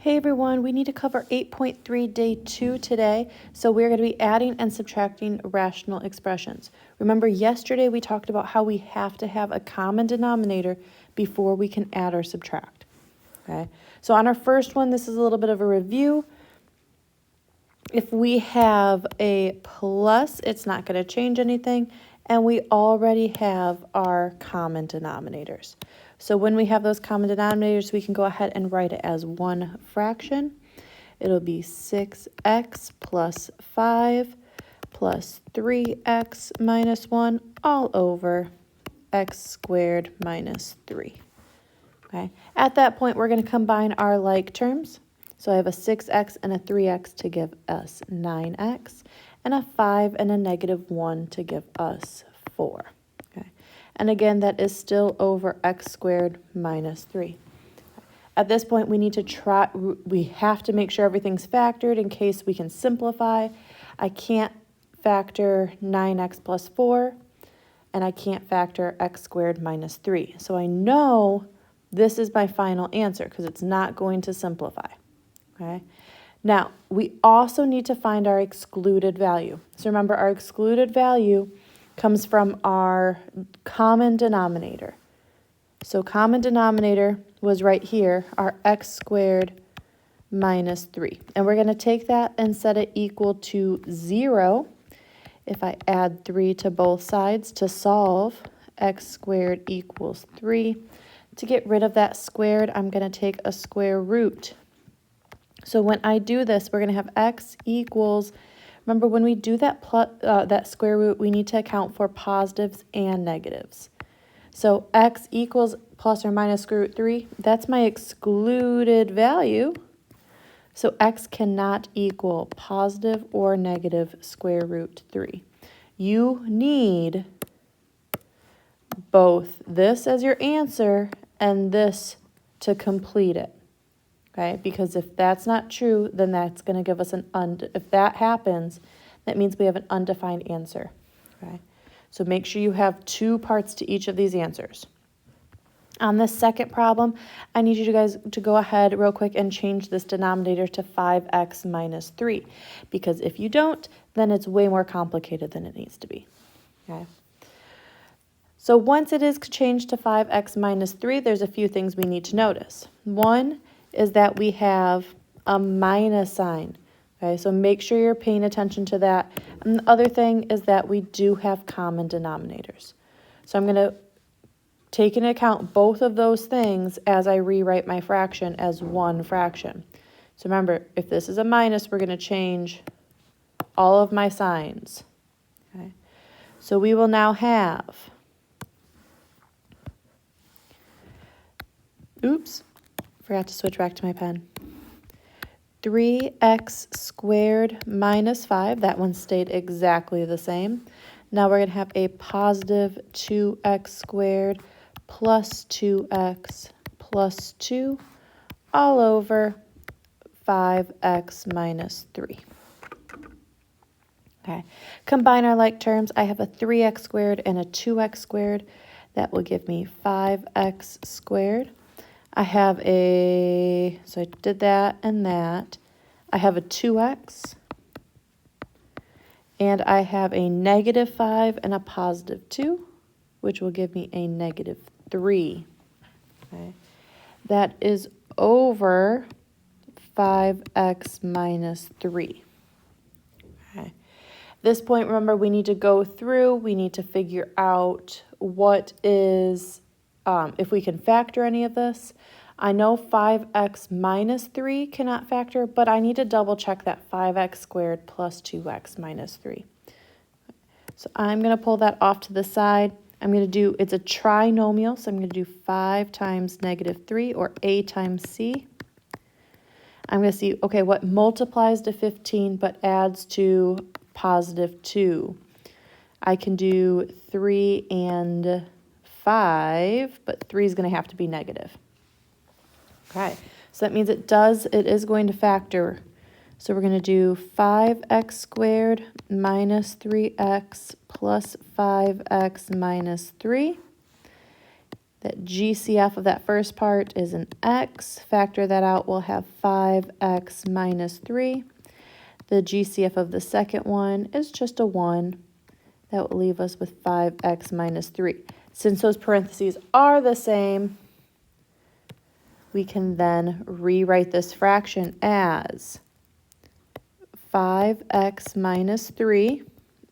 Hey everyone, we need to cover 8.3 day 2 today. So we're going to be adding and subtracting rational expressions. Remember yesterday we talked about how we have to have a common denominator before we can add or subtract. Okay, so on our first one, this is a little bit of a review. If we have a plus, it's not going to change anything, and we already have our common denominators. So when we have those common denominators, we can go ahead and write it as one fraction. It'll be 6x plus 5 plus 3x minus 1 all over x squared minus 3. Okay. At that point, we're going to combine our like terms. So I have a 6x and a 3x to give us 9x, and a 5 and a negative 1 to give us 4. Okay. And again, that is still over x squared minus 3. At this point, we have to make sure everything's factored in case we can simplify. I can't factor 9x plus 4, and I can't factor x squared minus 3. So I know this is my final answer because it's not going to simplify. Okay. Now, we also need to find our excluded value. So remember, our excluded value comes from our common denominator. So common denominator was right here, our x squared minus 3. And we're going to take that and set it equal to 0. If I add 3 to both sides to solve, x squared equals 3. To get rid of that squared, I'm going to take a square root. So when I do this, we're going to have x equals, remember when we do that that square root, we need to account for positives and negatives. So x equals plus or minus square root 3, that's my excluded value. So x cannot equal positive or negative square root 3. You need both this as your answer and this to complete it. Okay, because if that's not true, then that's going to give us if that happens, that means we have an undefined answer. Okay, so make sure you have 2 parts to each of these answers. On this second problem, I need you guys to go ahead real quick and change this denominator to 5x minus 3, because if you don't, then it's way more complicated than it needs to be. Okay. So once it is changed to 5x minus 3, there's a few things we need to notice. One is that we have a minus sign. Okay, so make sure you're paying attention to that. And the other thing is that we do have common denominators. So I'm going to take into account both of those things as I rewrite my fraction as one fraction. So remember, if this is a minus, we're going to change all of my signs. Okay, so we will now have, forgot to switch back to my pen. 3x squared minus 5. That one stayed exactly the same. Now we're going to have a positive 2x squared plus 2x plus 2 all over 5x minus 3. Okay. Combine our like terms. I have a 3x squared and a 2x squared. That will give me 5x squared. I have so I did that and that. I have a 2x, and I have a negative 5 and a positive 2, which will give me a negative 3. Okay. That is over 5x minus 3. Okay. At this point, remember, we need to go through, we need to figure out what is, if we can factor any of this. I know 5x minus 3 cannot factor, but I need to double check that 5x squared plus 2x minus 3. So I'm going to pull that off to the side. I'm going to do, it's a trinomial, so I'm going to do 5 times negative 3, or a times c. I'm going to see, okay, what multiplies to 15 but adds to positive 2. I can do 3 and 5, but 3 is going to have to be negative. Okay, so that means it is going to factor. So we're going to do 5x squared minus 3x plus 5x minus 3. That GCF of that first part is an x. Factor that out, we'll have 5x minus 3. The GCF of the second one is just a 1. That will leave us with 5x minus 3. Since those parentheses are the same, we can then rewrite this fraction as 5x minus 3.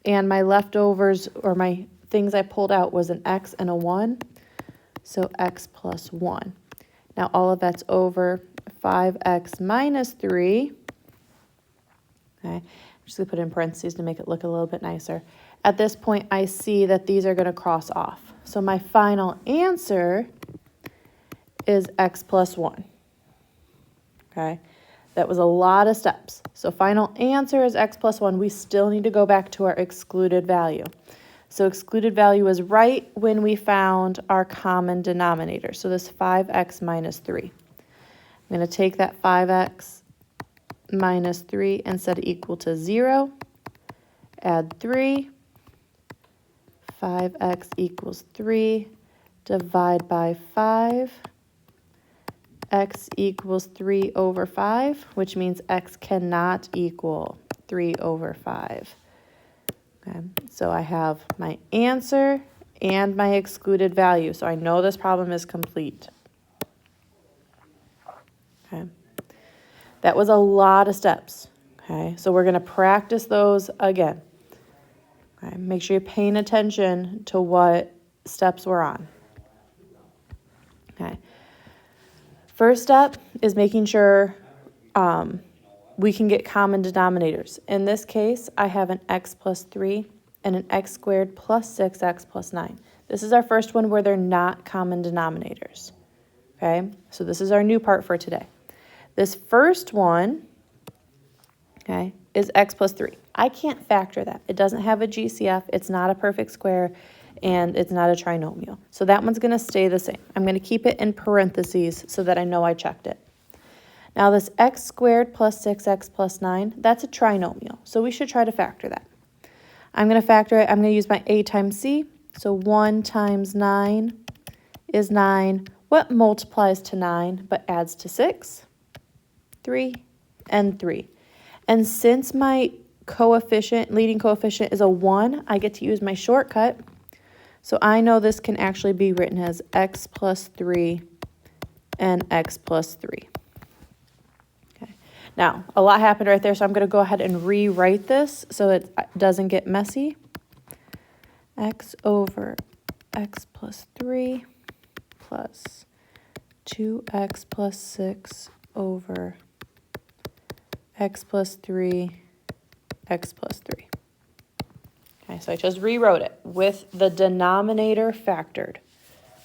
And my leftovers, or my things I pulled out, was an x and a 1. So x plus 1. Now all of that's over 5x minus 3. Okay, I'm just going to put it in parentheses to make it look a little bit nicer. At this point, I see that these are going to cross off. So my final answer is x plus 1. Okay, that was a lot of steps. So final answer is x plus 1. We still need to go back to our excluded value. So excluded value is right when we found our common denominator. So this 5x minus 3. I'm going to take that 5x minus 3 and set it equal to 0. Add 3. 5x equals 3. Divide by 5. X equals 3 over 5, which means x cannot equal 3 over 5. Okay, so I have my answer and my excluded value. So I know this problem is complete. Okay, that was a lot of steps. Okay, so we're going to practice those again. Okay, make sure you're paying attention to what steps we're on. Okay, first step is making sure we can get common denominators. In this case, I have an x plus 3 and an x squared plus 6x plus 9. This is our first one where they're not common denominators. Okay, so this is our new part for today. This first one, okay, is x plus 3. I can't factor that. It doesn't have a GCF, it's not a perfect square, and it's not a trinomial. So that one's going to stay the same. I'm going to keep it in parentheses so that I know I checked it. Now this x squared plus 6x plus 9, that's a trinomial. So we should try to factor that. I'm going to factor it. I'm going to use my a times c. So 1 times 9 is 9. What multiplies to 9 but adds to 6? 3 and 3. And since my leading coefficient is a 1, I get to use my shortcut. So I know this can actually be written as x plus 3 and x plus 3. Now, a lot happened right there, so I'm going to go ahead and rewrite this so it doesn't get messy. X over x plus 3 plus 2x plus 6 over x plus 3, x plus 3. Okay, so I just rewrote it with the denominator factored.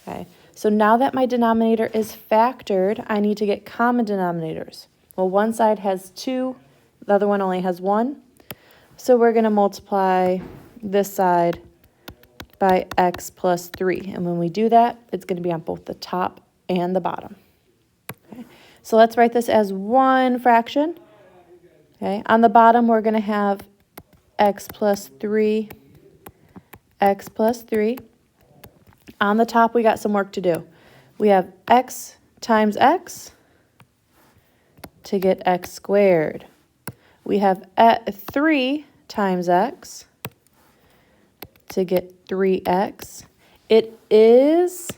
Okay, so now that my denominator is factored, I need to get common denominators. Well, one side has 2, the other one only has 1. So we're going to multiply this side by x plus 3. And when we do that, it's going to be on both the top and the bottom. Okay. So let's write this as one fraction. Okay. On the bottom, we're going to have x plus 3, x plus 3. On the top, we got some work to do. We have x times x to get x squared. We have 3 times x to get 3x. It is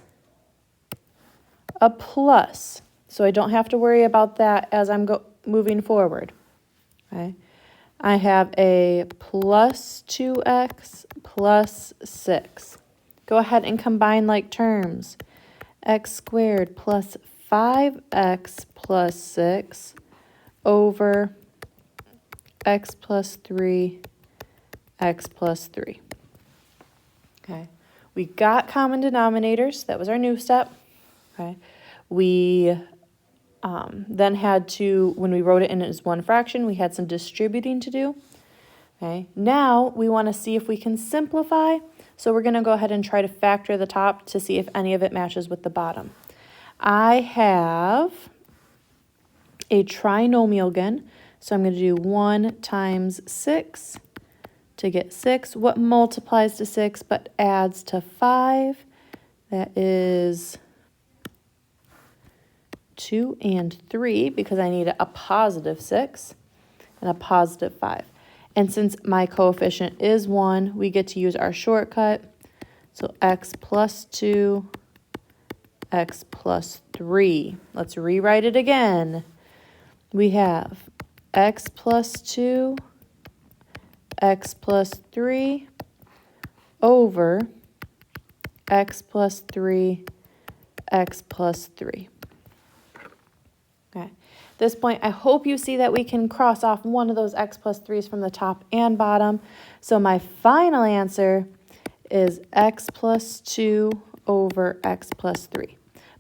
a plus, so I don't have to worry about that as I'm moving forward. Okay. I have a plus 2x plus 6. Go ahead and combine like terms. X squared plus 5x plus 6 over x plus 3, x plus 3. Okay, we got common denominators. That was our new step. Okay, we then had to, when we wrote it in as one fraction, we had some distributing to do. Okay, now we want to see if we can simplify. So we're going to go ahead and try to factor the top to see if any of it matches with the bottom. I have a trinomial again, so I'm going to do 1 times 6 to get 6. What multiplies to 6 but adds to 5? That is 2 and 3 because I need a positive 6 and a positive 5. And since my coefficient is 1, we get to use our shortcut. So x plus 2, x plus 3. Let's rewrite it again. We have x plus 2, x plus 3 over x plus 3, x plus 3. Okay. At this point, I hope you see that we can cross off one of those x plus 3's from the top and bottom. So my final answer is x plus 2 over x plus 3.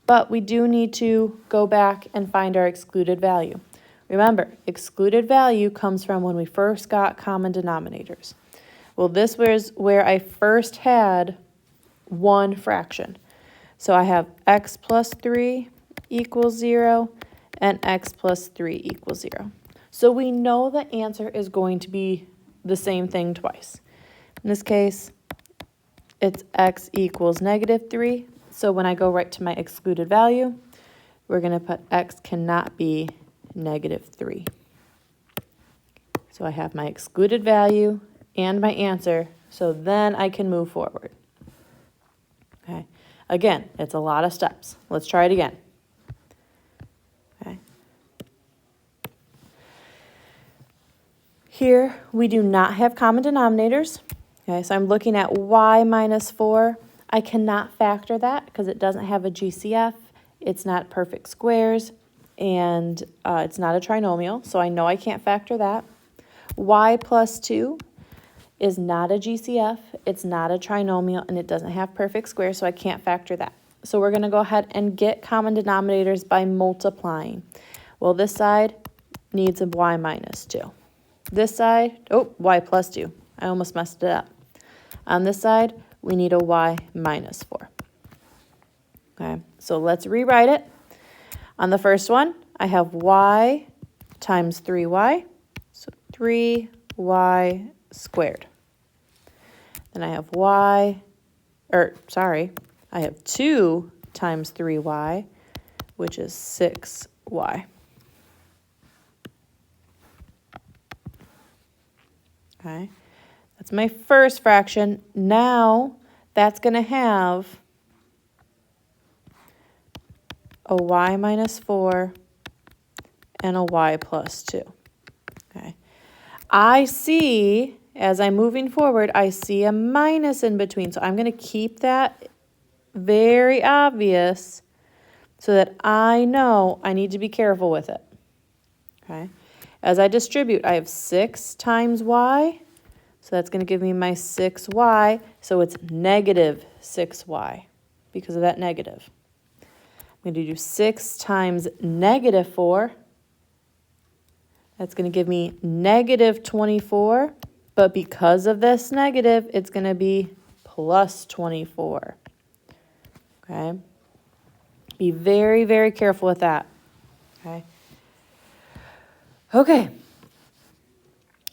But we do need to go back and find our excluded value. Remember, excluded value comes from when we first got common denominators. Well, this was where I first had one fraction. So I have x plus 3 equals 0 and x plus 3 equals 0. So we know the answer is going to be the same thing twice. In this case, it's x equals negative 3. So when I go right to my excluded value, we're going to put x cannot be negative 3. So I have my excluded value and my answer, so then I can move forward. Okay. Again, it's a lot of steps. Let's try it again. Okay. Here, we do not have common denominators. Okay, so I'm looking at y minus 4. I cannot factor that because it doesn't have a GCF. It's not perfect squares, and it's not a trinomial, so I know I can't factor that. Y plus 2 is not a GCF, it's not a trinomial, and it doesn't have perfect squares, so I can't factor that. So we're going to go ahead and get common denominators by multiplying. Well, this side needs a y minus 2. This side, oh, y plus 2. I almost messed it up. On this side, we need a y minus 4. Okay, so let's rewrite it. On the first one, I have y times 3y, so 3y squared. Then I have I have 2 times 3y, which is 6y. Okay, that's my first fraction. Now that's going to have a y minus 4 and a y plus 2. Okay, I see, as I'm moving forward, I see a minus in between. So I'm going to keep that very obvious so that I know I need to be careful with it. Okay. As I distribute, I have 6 times y. So that's going to give me my 6y. So it's negative 6y because of that negative. I'm going to do 6 times negative 4. That's going to give me negative 24. But because of this negative, it's going to be plus 24. Okay? Be very, very careful with that. Okay? Okay.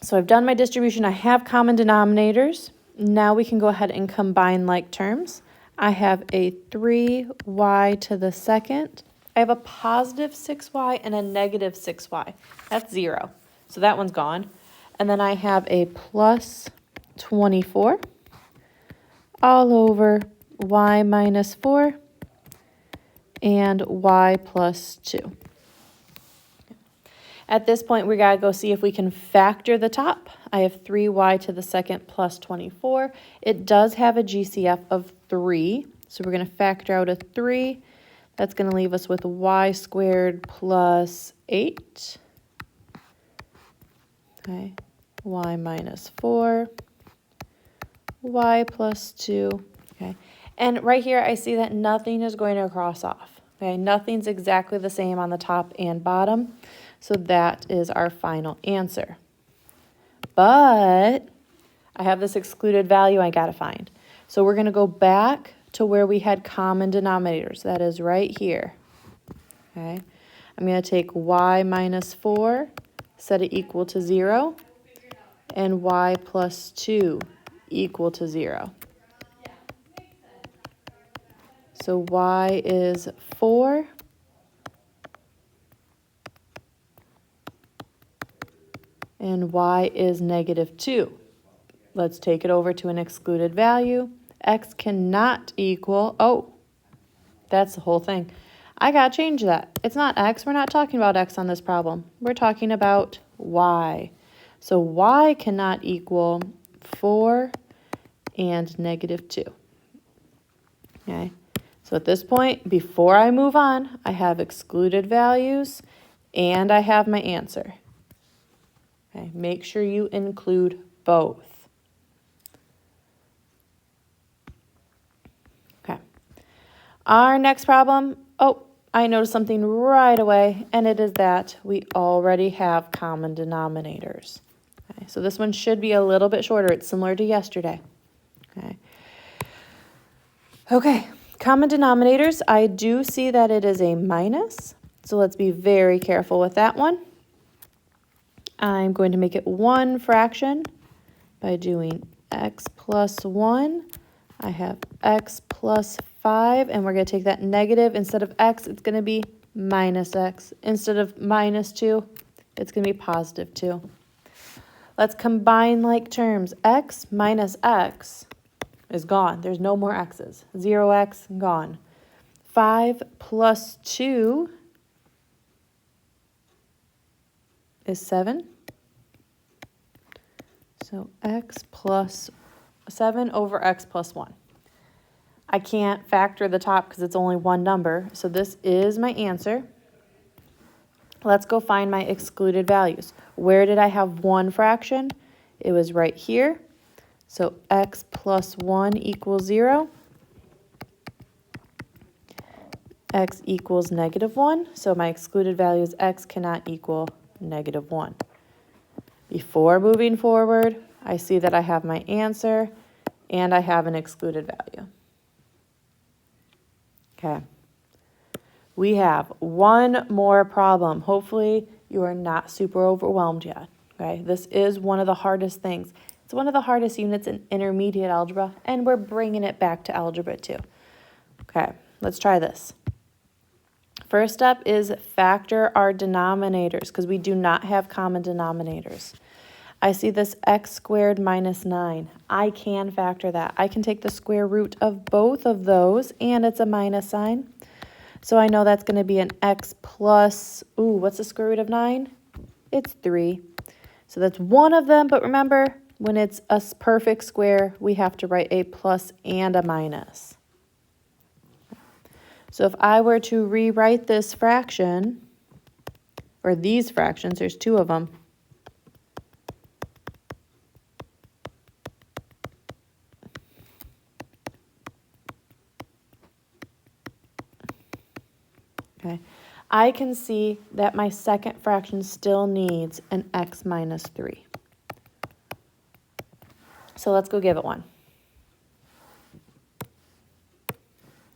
So I've done my distribution. I have common denominators. Now we can go ahead and combine like terms. I have a 3y to the second. I have a positive 6y and a negative 6y. That's 0. So that one's gone. And then I have a plus 24 all over y minus 4 and y plus 2. At this point, we got to go see if we can factor the top. I have 3y to the second plus 24. It does have a GCF of 3, so we're going to factor out a 3. That's going to leave us with y squared plus 8. Okay, y minus 4, y plus 2. Okay, and right here I see that nothing is going to cross off. Okay, nothing's exactly the same on the top and bottom. So that is our final answer. But I have this excluded value I got to find. So we're going to go back to where we had common denominators. That is right here. Okay. I'm going to take y minus 4, set it equal to 0, and y plus 2 equal to 0. So y is 4. And y is -2. Let's take it over to an excluded value. X cannot equal, oh, that's the whole thing. I gotta change that. It's not X, we're not talking about X on this problem. We're talking about Y. So Y cannot equal 4 and -2. Okay, so at this point, before I move on, I have excluded values and I have my answer. Okay, make sure you include both. Okay. Our next problem, oh, I noticed something right away, and it is that we already have common denominators. Okay, so this one should be a little bit shorter. It's similar to yesterday. Okay, common denominators, I do see that it is a minus, so let's be very careful with that one. I'm going to make it one fraction by doing x plus 1. I have x plus 5, and we're going to take that negative. Instead of x, it's going to be minus x. Instead of -2, it's going to be +2. Let's combine like terms. X minus x is gone. There's no more x's. 0x, gone. 5 plus 2 is 7. So x plus 7 over x plus 1. I can't factor the top because it's only one number, so this is my answer. Let's go find my excluded values. Where did I have one fraction? It was right here. So x plus 1 equals 0. X equals -1. So my excluded value is x cannot equal -1. Before moving forward, I see that I have my answer and I have an excluded value. Okay. We have one more problem. Hopefully you are not super overwhelmed yet. Okay. This is one of the hardest things. It's one of the hardest units in intermediate algebra, and we're bringing it back to algebra 2. Okay, let's try this. First step is factor our denominators, because we do not have common denominators. I see this x squared minus 9. I can factor that. I can take the square root of both of those, and it's a minus sign. So I know that's going to be an x plus, what's the square root of 9? It's 3. So that's one of them, but remember, when it's a perfect square, we have to write a plus and a minus. So if I were to rewrite this fraction, or these fractions, there's two of them. Okay, I can see that my second fraction still needs an x minus 3. So let's go give it one.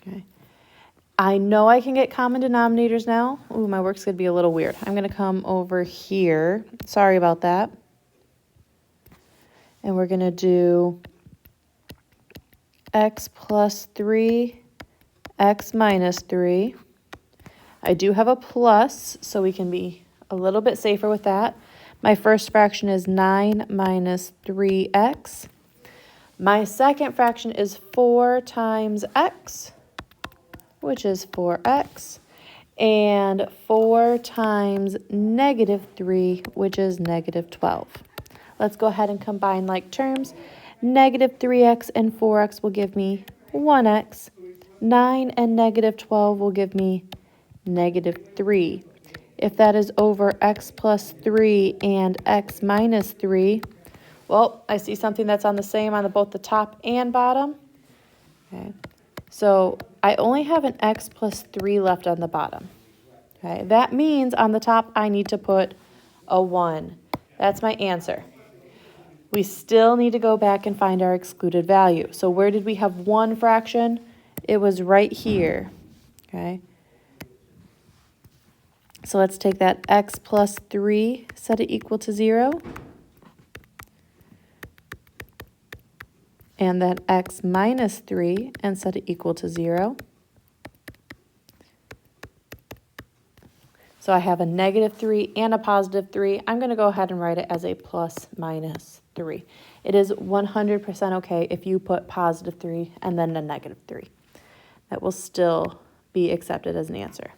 Okay. I know I can get common denominators now. Ooh, my work's going to be a little weird. I'm going to come over here. Sorry about that. And we're going to do x plus 3, x minus 3. I do have a plus, so we can be a little bit safer with that. My first fraction is 9 minus 3x. My second fraction is 4 times x, which is 4x, and 4 times -3, which is -12. Let's go ahead and combine like terms. -3x and 4x will give me 1x. 9 and -12 will give me -3. If that is over x plus 3 and x minus 3, well, I see something that's on the same on both the top and bottom. Okay, so I only have an x plus 3 left on the bottom. Okay, that means on the top I need to put a 1. That's my answer. We still need to go back and find our excluded value. So where did we have one fraction? It was right here. Okay. So let's take that x plus 3, set it equal to 0. And that x minus 3 and set it equal to 0. So I have a -3 and a +3. I'm going to go ahead and write it as a ±3. It is 100% okay if you put +3 and then a -3. That will still be accepted as an answer.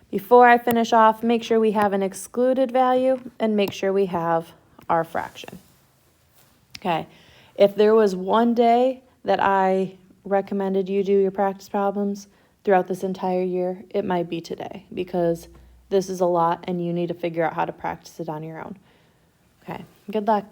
Before I finish off, make sure we have an excluded value and make sure we have our fraction. Okay, if there was one day that I recommended you do your practice problems throughout this entire year, it might be today, because this is a lot and you need to figure out how to practice it on your own. Okay, good luck.